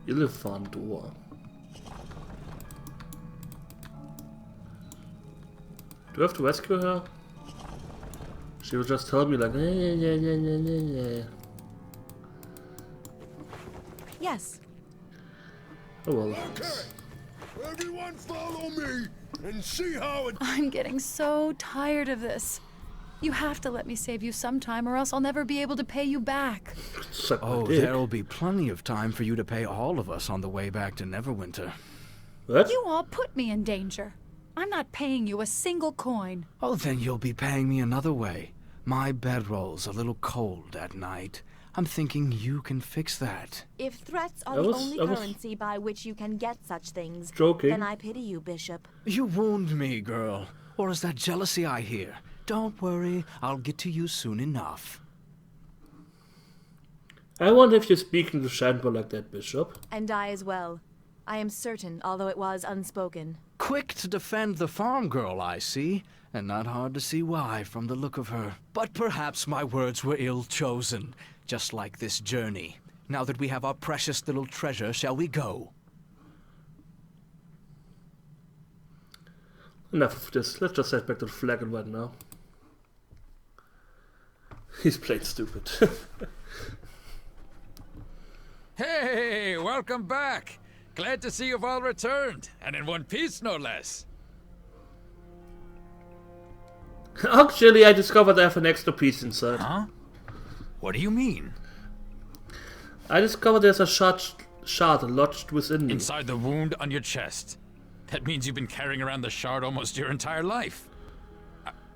Elefantor. Do I have to rescue her? She will just tell me like, yeah. Yes. Oh well. Okay, everyone follow me and see how it... I'm getting so tired of this. You have to let me save you sometime or else I'll never be able to pay you back. Suck my Oh, dick. there'll be plenty of time for you to pay all of us on the way back to Neverwinter. What? You all put me in danger. I'm not paying you a single coin. Oh, then you'll be paying me another way. My bedroll's a little cold at night. I'm thinking you can fix that. If threats are I the was- only I was currency by which you can get such things, joking. then I pity you, Bishop. You wound me, girl. Or is that jealousy I hear? Don't worry, I'll get to you soon enough. I wonder if you're speaking to Shanbo like that, Bishop. And I as well. I am certain, although it was unspoken. Quick to defend the farm girl, I see. And not hard to see why from the look of her. But perhaps my words were ill-chosen. Just like this journey. Now that we have our precious little treasure, shall we go? Enough of this. Let's just head back to the flag and white now. He's played stupid. Hey, welcome back. Glad to see you've all returned, and in one piece, no less. Actually, I discovered I have an extra piece inside. Huh? What do you mean? I discovered there's a shard lodged within me. Inside the wound on your chest. That means you've been carrying around the shard almost your entire life.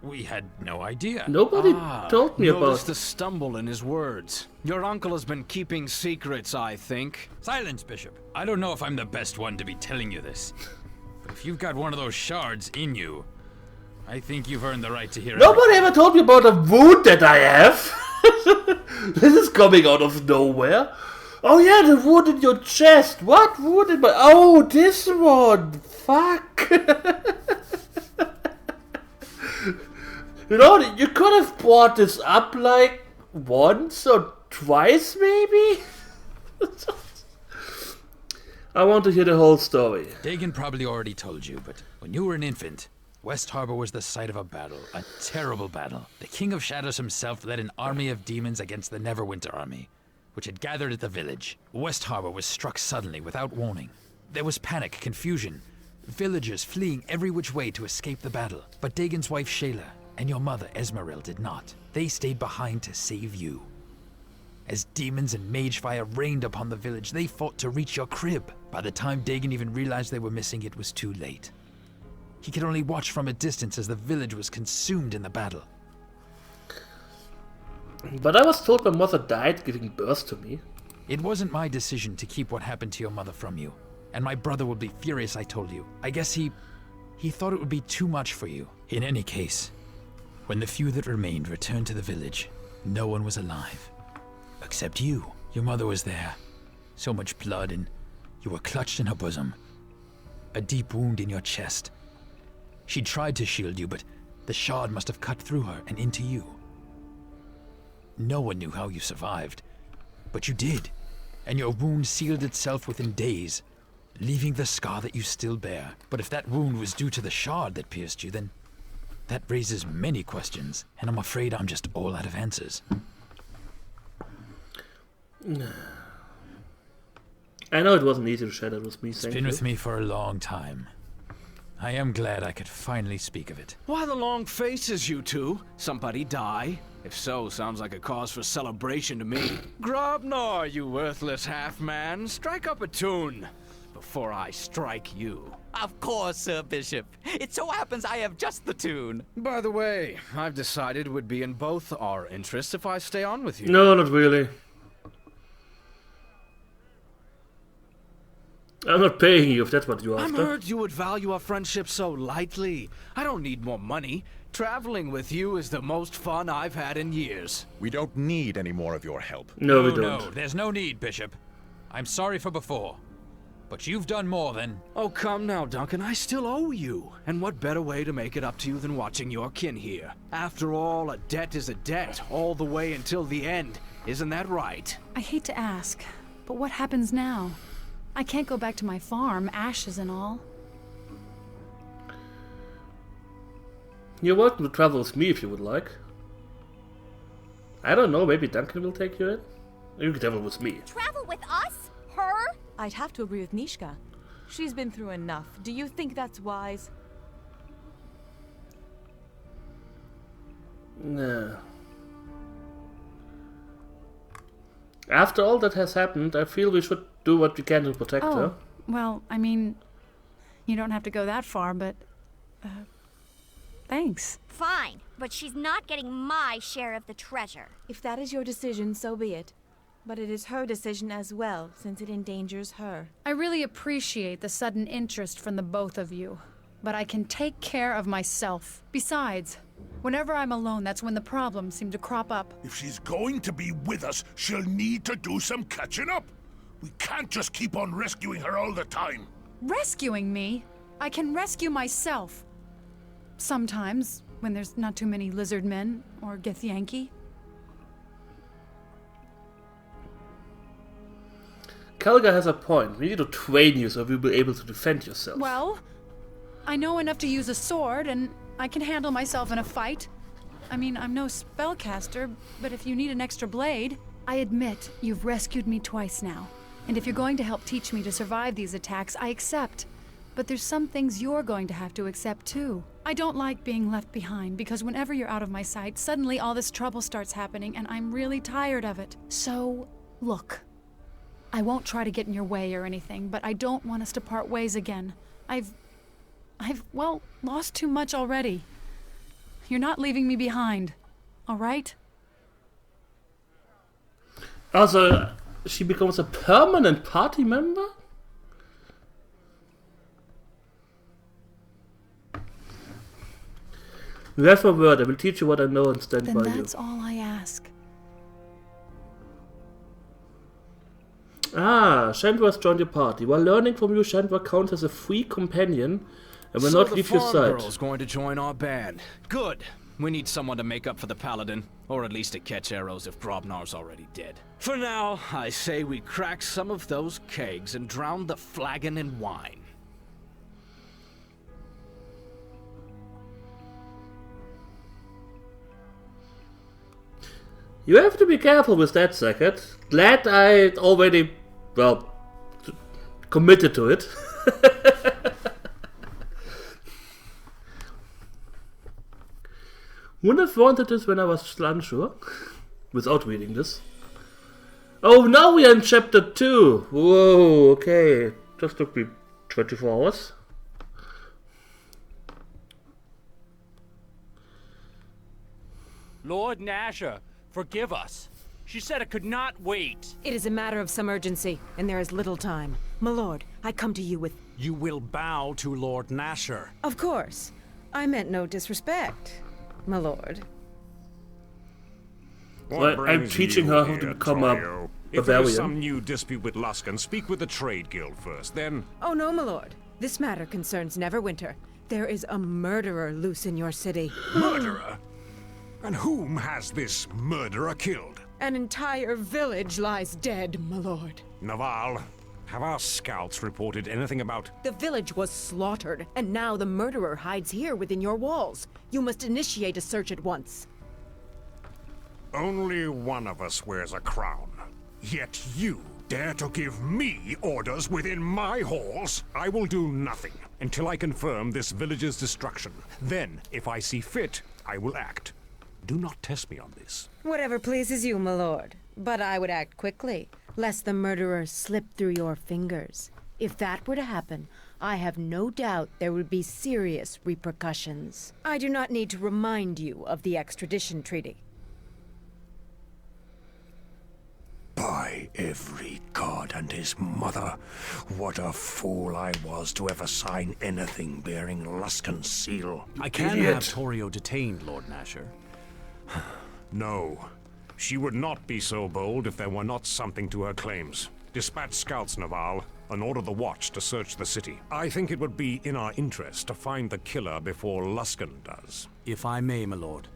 We had no idea. Nobody told me about Notice the stumble in his words. Your uncle has been keeping secrets, I think. Silence, Bishop. I don't know if I'm the best one to be telling you this. But if you've got one of those shards in you, I think you've earned the right to hear it. Nobody ever told me about a wound that I have. This is coming out of nowhere. Oh yeah, the wound in your chest. What wound in my... Oh, this one. Fuck. You know, you could have brought this up like once or twice, maybe? I want to hear the whole story. Dagon probably already told you, but when you were an infant, West Harbor was the site of a battle, a terrible battle. The King of Shadows himself led an army of demons against the Neverwinter army, which had gathered at the village. West Harbor was struck suddenly, without warning. There was panic, confusion, villagers fleeing every which way to escape the battle. But Dagon's wife Shayla and your mother Esmeril did not. They stayed behind to save you. As demons and mage fire rained upon the village, they fought to reach your crib. By the time Dagon even realized they were missing, it was too late. He could only watch from a distance as the village was consumed in the battle. But I was told my mother died giving birth to me. It wasn't my decision to keep what happened to your mother from you. And my brother would be furious, I told you. I guess he thought it would be too much for you. In any case, when the few that remained returned to the village, no one was alive. Except you. Your mother was there. So much blood, and you were clutched in her bosom. A deep wound in your chest. She tried to shield you, but the shard must have cut through her and into you. No one knew how you survived, but you did, and your wound sealed itself within days, leaving the scar that you still bear. But if that wound was due to the shard that pierced you, then that raises many questions, and I'm afraid I'm just all out of answers. I know it wasn't easy to share that with me. It's been with me for a long time. I am glad I could finally speak of it. Why the long faces, you two? Somebody die? If so, sounds like a cause for celebration to me. Grobnar, you worthless half-man. Strike up a tune before I strike you. Of course, Sir Bishop. It so happens I have just the tune. By the way, I've decided it would be in both our interests if I stay on with you. No, not really. I'm not paying you if that's what you're I'm after. hurt you would value our friendship so lightly. I don't need more money. Traveling with you is the most fun I've had in years. We don't need any more of your help. No, we don't. No, there's no need, Bishop. I'm sorry for before. But you've done more than... Oh, come now, Duncan. I still owe you. And what better way to make it up to you than watching your kin here? After all, a debt is a debt, all the way until the end. Isn't that right? I hate to ask, but what happens now? I can't go back to my farm, ashes and all. You're welcome to travel with me if you would like. I don't know, maybe Duncan will take you in? You can travel with me. Travel with us? Her? I'd have to agree with Nishka. She's been through enough. Do you think that's wise? No. After all that has happened, I feel we should do what we can to protect her. Well, I mean, you don't have to go that far, but... thanks. Fine, but she's not getting my share of the treasure. If that is your decision, so be it. But it is her decision as well, since it endangers her. I really appreciate the sudden interest from the both of you, but I can take care of myself. Besides, whenever I'm alone, that's when the problems seem to crop up. If she's going to be with us, she'll need to do some catching up. We can't just keep on rescuing her all the time. Rescuing me? I can rescue myself. Sometimes, when there's not too many lizard men or Githyanki. Kalga has a point. We need to train you so you'll be able to defend yourself. Well, I know enough to use a sword, and I can handle myself in a fight. I mean, I'm no spellcaster, but if you need an extra blade... I admit, you've rescued me twice now. And if you're going to help teach me to survive these attacks, I accept. But there's some things you're going to have to accept too. I don't like being left behind, because whenever you're out of my sight, suddenly all this trouble starts happening, and I'm really tired of it. So, look. I won't try to get in your way or anything, but I don't want us to part ways again. I've, well, lost too much already. You're not leaving me behind, all right? Also, she becomes a permanent party member? You have my word, I will teach you what I know and stand Then by you. that's all I ask. Ah, Shandra has joined your party. While learning from you, Shandra counts as a free companion and will not leave your So the side. farm girl's going to join our band. Good. We need someone to make up for the paladin, or at least to catch arrows if Grobnar's already dead. For now, I say we crack some of those kegs and drown the flagon in wine. You have to be careful with that, Sackett. Glad I already, well, committed to it. Wouldn't have wanted this when I was unsure, without reading this. Oh, now we are in chapter 2. Whoa, okay. Just took me 24 hours. Lord Nasher, forgive us. She said it could not wait. It is a matter of some urgency, and there is little time. My lord, I come to you with... You will bow to Lord Nasher. Of course. I meant no disrespect, my lord. Well, I'm teaching her how to become a If there is barbarian. some new dispute with Luskan, speak with the trade guild first, then... Oh no, my lord. This matter concerns Neverwinter. There is a murderer loose in your city. Murderer? And whom has this murderer killed? An entire village lies dead, my lord. Naval, have our scouts reported anything about... The village was slaughtered, and now the murderer hides here within your walls. You must initiate a search at once. Only one of us wears a crown. Yet you dare to give me orders within my halls? I will do nothing until I confirm this village's destruction. Then, if I see fit, I will act. Do not test me on this. Whatever pleases you, my lord. But I would act quickly, lest the murderer slip through your fingers. If that were to happen, I have no doubt there would be serious repercussions. I do not need to remind you of the extradition treaty. By every god and his mother, what a fool I was to ever sign anything bearing Luskan's seal. I can have Torio detained, Lord Nasher. No. She would not be so bold if there were not something to her claims. Dispatch scouts, Naval, and order the watch to search the city. I think it would be in our interest to find the killer before Luskan does. If I may, my lord,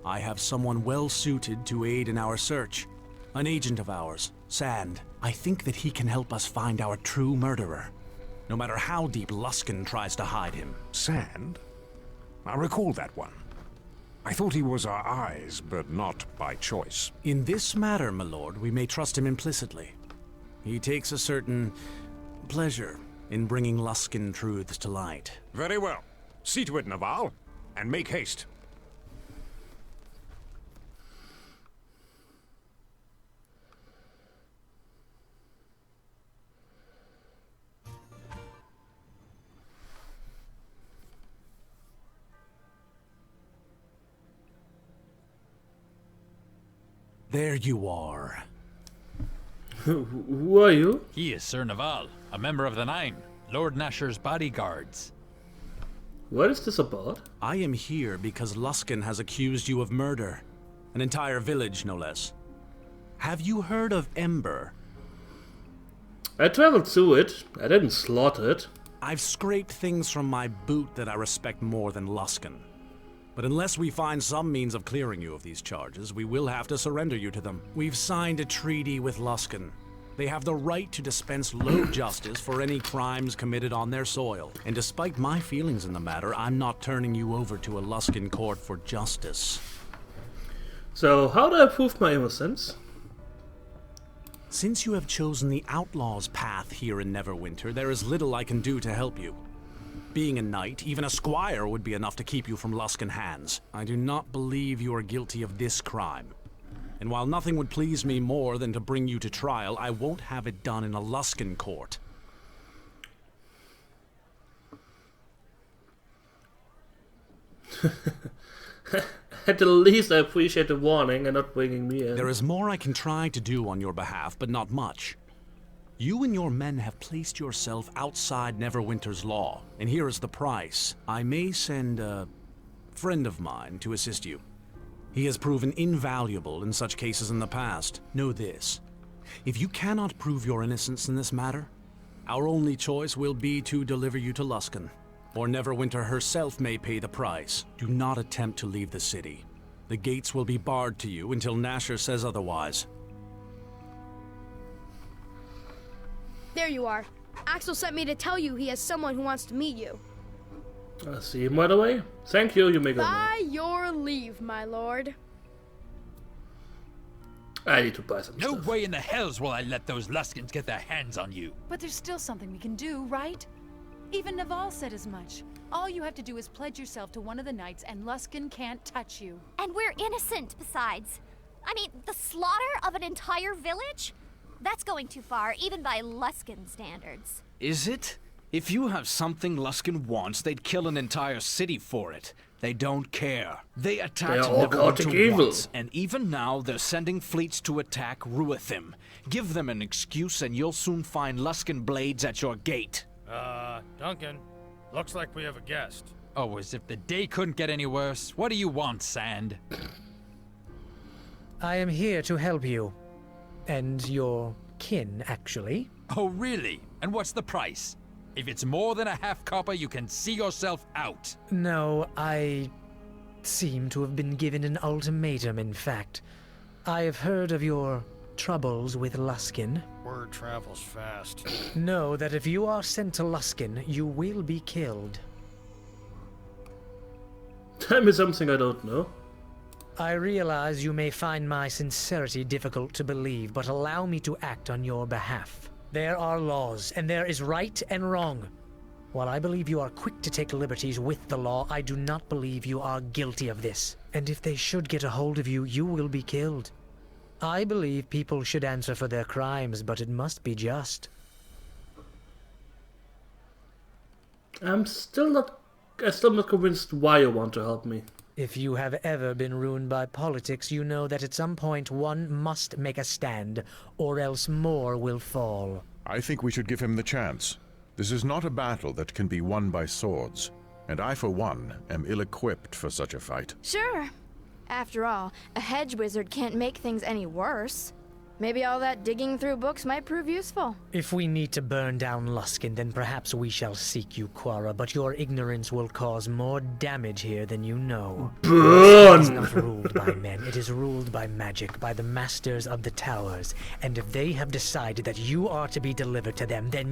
I have someone well suited to aid in our search. An agent of ours, Sand, I think that he can help us find our true murderer, no matter how deep Luskin tries to hide him. Sand? I recall that one. I thought he was our eyes, but not by choice. In this matter, my lord, we may trust him implicitly. He takes a certain pleasure in bringing Luskin truths to light. Very well. See to it, Naval, and make haste. There you are. Who are you? He is Sir Naval, a member of the Nine, Lord Nasher's bodyguards. What is this about? I am here because Luskin has accused you of murder. An entire village, no less. Have you heard of Ember? I traveled through it. I didn't slaughter it. I've scraped things from my boot that I respect more than Luskin. But unless we find some means of clearing you of these charges, we will have to surrender you to them. We've signed a treaty with Luskin. They have the right to dispense low justice for any crimes committed on their soil. And despite my feelings in the matter, I'm not turning you over to a Luskin court for justice. So, how do I prove my innocence? Since you have chosen the outlaw's path here in Neverwinter, there is little I can do to help you. Being a knight, even a squire would be enough to keep you from Luskin hands. I do not believe you are guilty of this crime. And while nothing would please me more than to bring you to trial, I won't have it done in a Luskin court. At the least, I appreciate the warning and not bringing me in. There is more I can try to do on your behalf, but not much. You and your men have placed yourself outside Neverwinter's law, and here is the price. I may send a friend of mine to assist you. He has proven invaluable in such cases in the past. Know this. If you cannot prove your innocence in this matter, our only choice will be to deliver you to Luskin, or Neverwinter herself may pay the price. Do not attempt to leave the city. The gates will be barred to you until Nasher says otherwise. There you are. Axel sent me to tell you he has someone who wants to meet you. I see him right away. Thank you, you may go now. By your leave, my lord. I need to buy some No stuff. way in the hells will I let those Luskins get their hands on you. But there's still something we can do, right? Even Naval said as much. All you have to do is pledge yourself to one of the knights and Luskin can't touch you. And we're innocent, besides. I mean, the slaughter of an entire village? That's going too far, even by Luskin standards. Is it? If you have something Luskin wants, they'd kill an entire city for it. They don't care. They attacked They are all chaotic evil. once, and even now they're sending fleets to attack Ruithim. Give them an excuse and you'll soon find Luskin blades at your gate. Duncan, looks like we have a guest. Oh, as if the day couldn't get any worse. What do you want, Sand? I am here to help you. And your kin, actually. Oh, really? And what's the price? If it's more than a half copper, you can see yourself out. No, I seem to have been given an ultimatum, in fact. I have heard of your troubles with Luskin. Word travels fast. Know that if you are sent to Luskin, you will be killed. Tell me something I don't know. I realize you may find my sincerity difficult to believe, but allow me to act on your behalf. There are laws, and there is right and wrong. While I believe you are quick to take liberties with the law, I do not believe you are guilty of this. And if they should get a hold of you, you will be killed. I believe people should answer for their crimes, but it must be just. I'm still not convinced why you want to help me. If you have ever been ruined by politics, you know that at some point one must make a stand, or else more will fall. I think we should give him the chance. This is not a battle that can be won by swords, and I, for one, am ill-equipped for such a fight. Sure. After all, a hedge wizard can't make things any worse. Maybe all that digging through books might prove useful. If we need to burn down Luskan, then perhaps we shall seek you, Quara, but your ignorance will cause more damage here than you know. Burn! Luskan is not ruled by men, it is ruled by magic, by the masters of the towers. And if they have decided that you are to be delivered to them, then